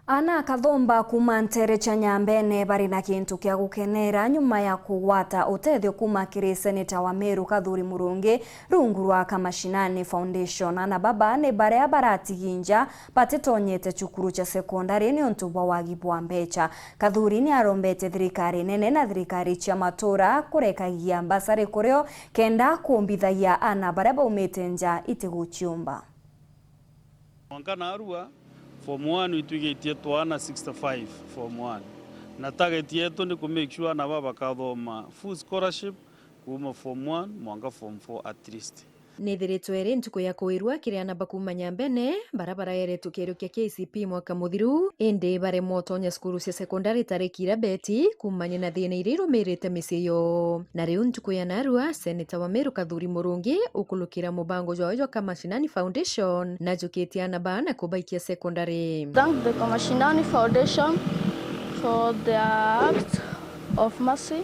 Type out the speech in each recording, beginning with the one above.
Ana kathomba kuma ntere cha Nyambene bari na kintu kia gukenera nyuma ya kugwata utethio kuma kiri seneta wa Meru KATHURI Murungi rungu rwa KAMASHINANI Foundation. Ana baba ni baria baratiginja batitonyete cukuru cha sekondari ni untu bwa wagi bwa mbecha. KATHURI ni arombete thirikari nene na thirikari cia matura kurekagia mbasari kurio kenda kumbithagia ana baria baumite nja ITIGUCIUMBA. Mwankana Arua Form 1 ituigetie twana 65 Form 1 na target yetu ni ku make sure na baba kathoma full scholarship kuma Form 1 mwanga Form 4 at least. Nithiritwe iri ntuku ya kuirua kiriana bakuma Nyambene barabara yeretu kiero kia KCP mwaka muthiru indi bare motonya skuru cia sekondari tarikira beti kumanya na thina iri rumirite miciyo na riu ntuku ya narua seneta wa Meru KATHURI Murungi ukulukira mubango jwa KAMASHINANI Foundation na jukitia na bana kubaikia sekondari. Thank the KAMASHINANI Foundation for their act of mercy.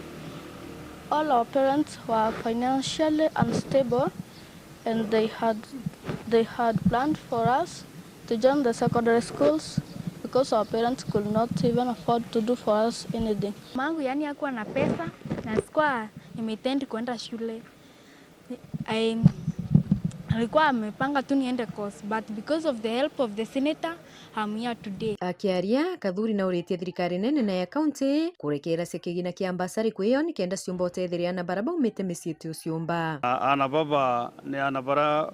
All our parents were financially unstable and they had planned for us to join the secondary schools because our parents could not even afford to do for us anything. Mangu yani hakuwa na pesa na sikuwa nimetendi kwenda shule. Alikuwa amepanga tu niende course but because of the help of the senator I'm here today. Akiaria KATHURI na uritie thirikari nene na ya county kurekera sekigina kia ambasari kwiyo ni kenda ciumba utetheria na baraba umite misitu uciumba. Ana baba ni ana bara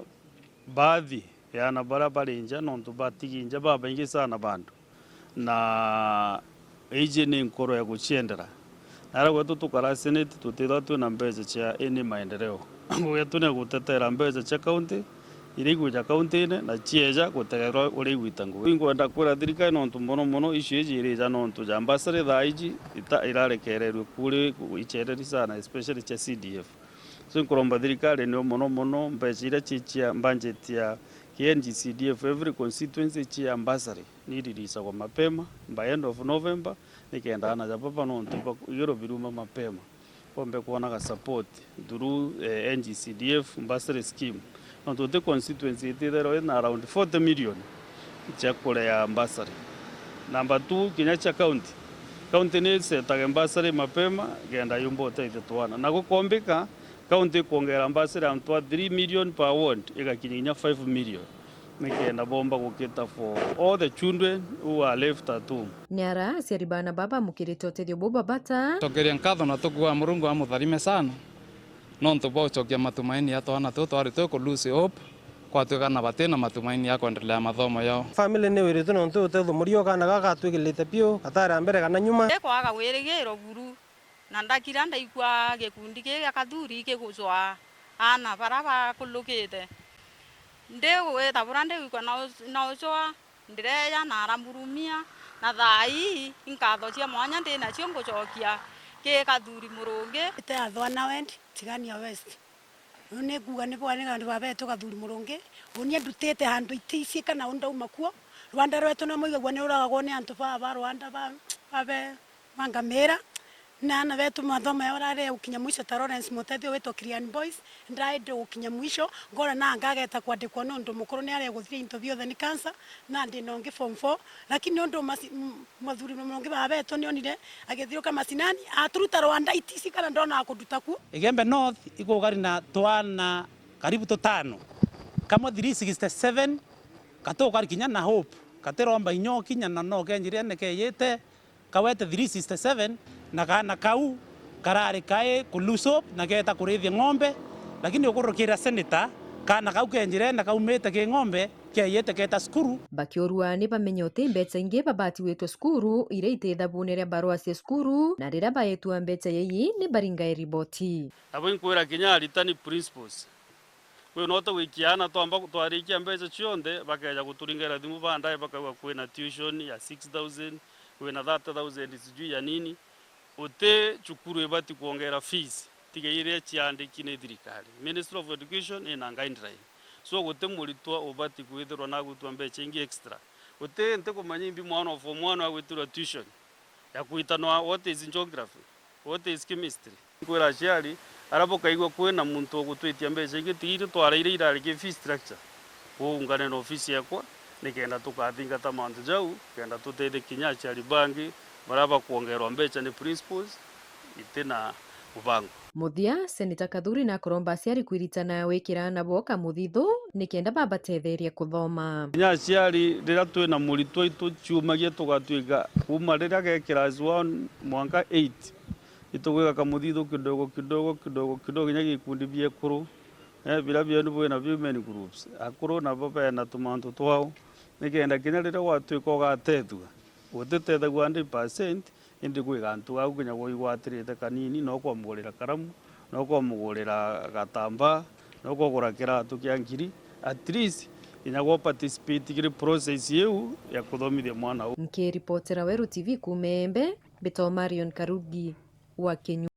baadhi ya ana bara barinja nontu batiginja baba ingi sana bandu na iji ni nkoro ya guchiendera nara gwetu tukara senate tutithwa twina mbeca cia ini maendeleo gwetu ni gutetera mbeca cia county iriguja county-ini na chieja gutegerwa uri igwitangu ingwenda kwira thirikari nontu muno icio iji irija nontu ja ambassador thaiji irarekererwe kuri ichereri sana especially cha CDF so nkuromba thirikari ni muno mbeca ira chichia budget ya KNG-CDF every constituency chia ambassador ni release kwa mapema by end of November nikenda ana ja papa nontu igero biruma mapema pombe kuona ka support through NG-CDF ambassador scheme. Nontu the constituency itithero na around 40 million cha kule ya ambassador. Number 2 kinya cha county ni setaga ambassador mapema genda yumbo uteithio twana na gukombika county kuongera ambassador amtwa 3 million per ward igakinya 5 million nikenda bomba gukita for all the children who are left at home. Niara ciaribana baba mukirite uteithio buba bata tokeria nkatho na tukua Murungu amutharime sana nontu bochokia matumaini ya twana tu twari tu lose hope kwa tukana batena matumaini ya kuendelea mathomo yao. Family ni wiritu nontu utetho murio kana gagatwigilite pio katara mbere kana nyuma kwaga wirigiro buru na ndakira ndaigua gikundi kia KATHURI kiguzwa ana baraba kulukite ndeu etabura ndeu kwa na uzoa ndireya na aramurumia na thai inkatho cia mwanya ndina cio ngucokia ke KATHURI Murungi ite athwana wendi tigania west none kuga ni bwane gandu babeto KATHURI Murungi unie ndutete handu itici kana undauma kuo Rwanda rwetu na muigagwa ni uragagwo ni antu baba Rwanda babe mangamera na betu mathomo ya urare ukinya mwisho ta Lawrence Mutethio wetwa Krian Boys ndaide ukinya mwisho ngora na ngageta kwandikwa nondu mukuru ni are guthira interview the cancer na ndi nongi Form 4 lakini nondu mathuri Murungi babeto ni onire agethiro KAMASHINANI aturuta Rwanda itisi kana ndona akuduta ku Igembe North iko gari na twana karibu totano kama 367 kato gari kinya na Hope kateromba inyo kinya na no kenjire ne keyete kawete 367 na kana kau karare kae kulusop na geta kurithia ng'ombe lakini ukurukira senator kana kau kenjire na kaumete ke ng'ombe keyete keta skuru bakiorua ni bamenyote mbeca ingi babati wetwa skuru ire itithabunere barua cia skuru na rira bayetua mbeca yeyi ni baringa riboti abo inkwira kinya ritani principles we nota wikiana twamba twarikia mbeca cionde bakaja guturingera thimu bandaye bakawa kwina tuition ya 6000 kwina 30000 sijui ya nini ote chukuru ebati kuongera fees tigeire chiandiki ni thirikari Ministry of Education ina guideline so gote muritwa obati kwithirwa na gutwa mbeca ingi extra ote nte kumanyimbi mwana of Form 1 agwitirwa tuition ya kuitanwa what is geography what is chemistry kwira ciari arabo kaigwa kwina muntu ogutwitia mbeca ingi tigire twaraire irari ke fee structure kuungane na ofisi yakwa nikenda tukathingata maundu jau kenda tutethie kinya aciari bangi baraba kuongerwa mbeca ni principals itina ubango. Muthia Seneta Kathuri na kuromba aciari kwiritana wikira nabo kamuthithu nikenda babatetheria kuthoma. Kinya aciari rira twina muritu itu ciumagie tugatwika kuma rira ge class 1 mwanka 8 itugwika kamuthithu kidogo kinya gikundi biekuru bila byandu bwina women groups akuru nabo bena tumantu twao nikenda kinya rira watwika ugatethua utethethagua 100% indi gwiga antu au kinya gwigwatirite kanini no kwamugurira karamu no kwamugurira gatamba no kugura kiratu kia ngiri at least kinya go participate kiri process yeu ya kuthomithia mwana. Nkiripotera Weru TV kuuma Embe, Bito Marion Karugi wa Kenya.